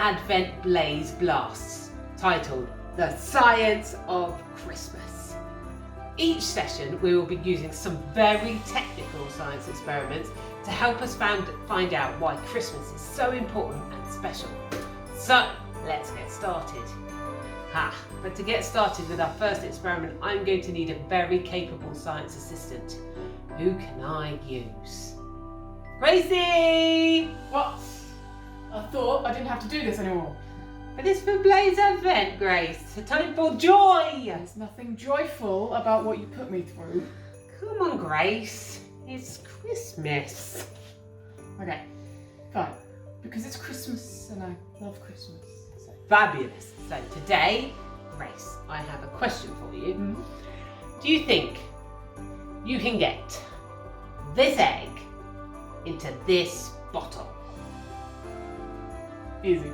Advent Blaze Blasts, titled The Science of Christmas. Each session we will be using some very technical science experiments to help us find out why Christmas is so important and special. So, let's get started. But to get started with our first experiment, I'm going to need a very capable science assistant. Who can I use? Gracie! What? I thought I didn't have to do this anymore. But it's for Blaze Advent, Grace. A time for joy! There's nothing joyful about what you put me through. Come on, Grace. It's Christmas. Okay, fine. Because it's Christmas and I love Christmas. So. Fabulous. So today, Grace, I have a question for you. Mm-hmm. Do you think you can get this egg into this bottle? Easy.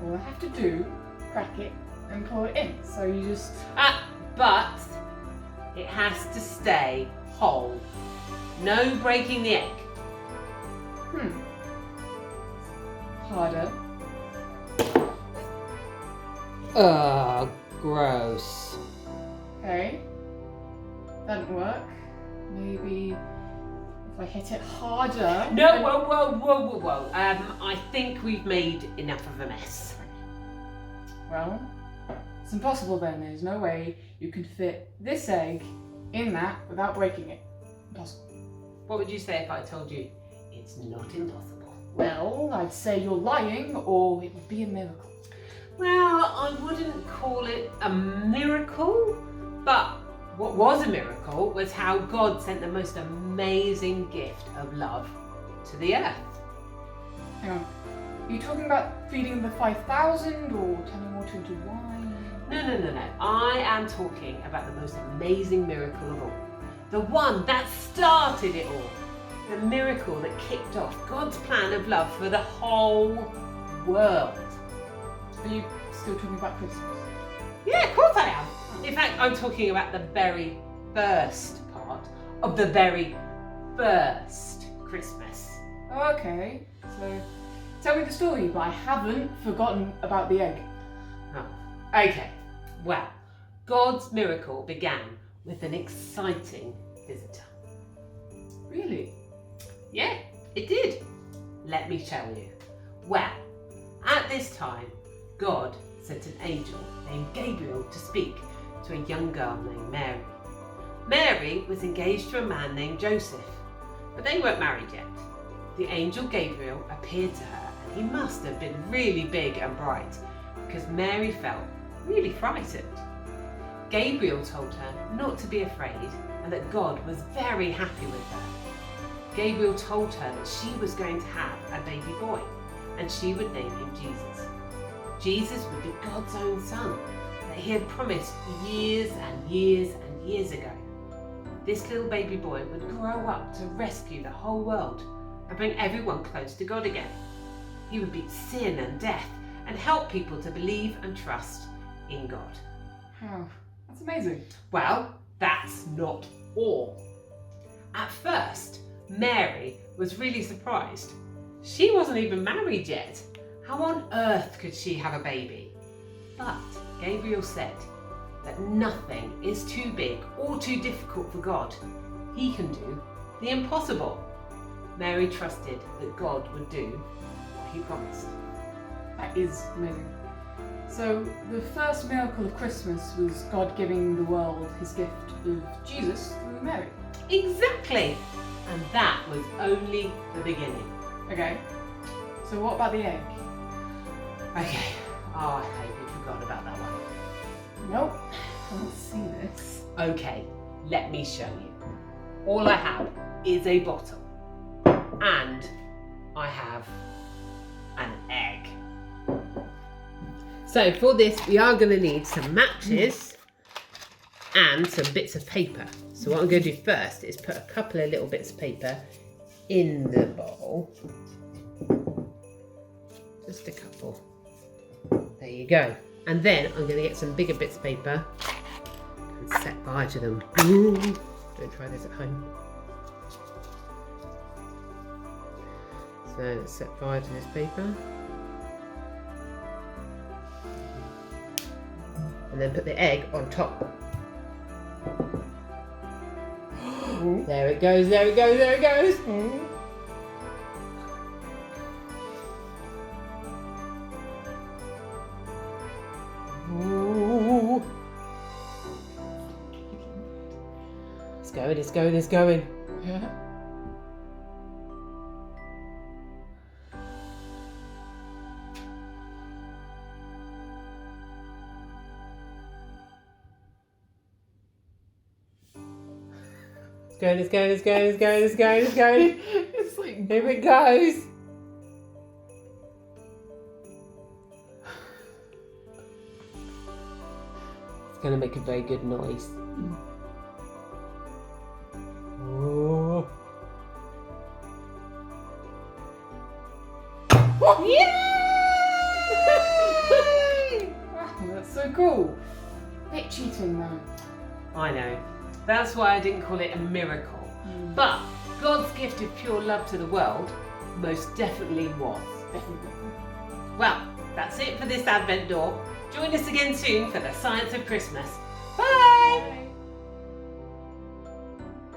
All I have to do, crack it and pour it in. So you just... But it has to stay whole. No breaking the egg. Harder. Ugh, gross. Okay. That didn't work. Maybe if I hit it harder... No, whoa. I think we've made enough of a mess. Well, it's impossible then. There's no way you can fit this egg in that without breaking it. Impossible. What would you say if I told you it's not impossible? Well, I'd say you're lying, or it would be a miracle. Well, I wouldn't call it a miracle, but what was a miracle was how God sent the most amazing gift of love to the earth. Hang on. Are you talking about feeding the 5,000 or turning water into wine? No. I am talking about the most amazing miracle of all. The one that started it all. The miracle that kicked off God's plan of love for the whole world. Are you still talking about Christmas? Yeah, of course I am. In fact, I'm talking about the very first part of the very first Christmas. Okay, so tell me the story, but I haven't forgotten about the egg. Oh, okay. Well, God's miracle began with an exciting visitor. Really? Yeah, it did. Let me tell you. Well, at this time, God sent an angel named Gabriel to speak to a young girl named Mary. Mary was engaged to a man named Joseph, but they weren't married yet. The angel Gabriel appeared to her, and he must have been really big and bright, because Mary felt really frightened. Gabriel told her not to be afraid and that God was very happy with her. Gabriel told her that she was going to have a baby boy, and she would name him Jesus. Jesus would be God's own son that he had promised years and years and years ago. This little baby boy would grow up to rescue the whole world and bring everyone close to God again. He would beat sin and death and help people to believe and trust in God. Wow, that's amazing. Well, that's not all. At first, Mary was really surprised. She wasn't even married yet. How on earth could she have a baby? But Gabriel said that nothing is too big or too difficult for God. He can do the impossible. Mary trusted that God would do what he promised. That is amazing. So the first miracle of Christmas was God giving the world his gift of Jesus through Mary. Exactly! And that was only the beginning. Okay, so what about the egg? Okay, I hope you forgot about that one. Nope, I can't see this. Okay, let me show you. All I have is a bottle, and I have an egg. So for this, we are going to need some matches and some bits of paper. So what I'm going to do first is put a couple of little bits of paper in the bowl. Just a couple. There you go. And then I'm going to get some bigger bits of paper and set fire to them. Ooh, don't try this at home. So let's set fire to this paper. and then put the egg on top. There it goes, there it goes, there it goes. Ooh. It's going, it's going, it's going. Yeah. It's going, it's going, it's going, it's going, it's going, it's going. It's like Here it goes. It's going to make a very good noise. Oh. Yay! wow, that's so cool. Bit cheating though. I know. That's why I didn't call it a miracle. But God's gift of pure love to the world most definitely was. Definitely. Well, that's it for this Advent door. Join us again soon for the Science of Christmas.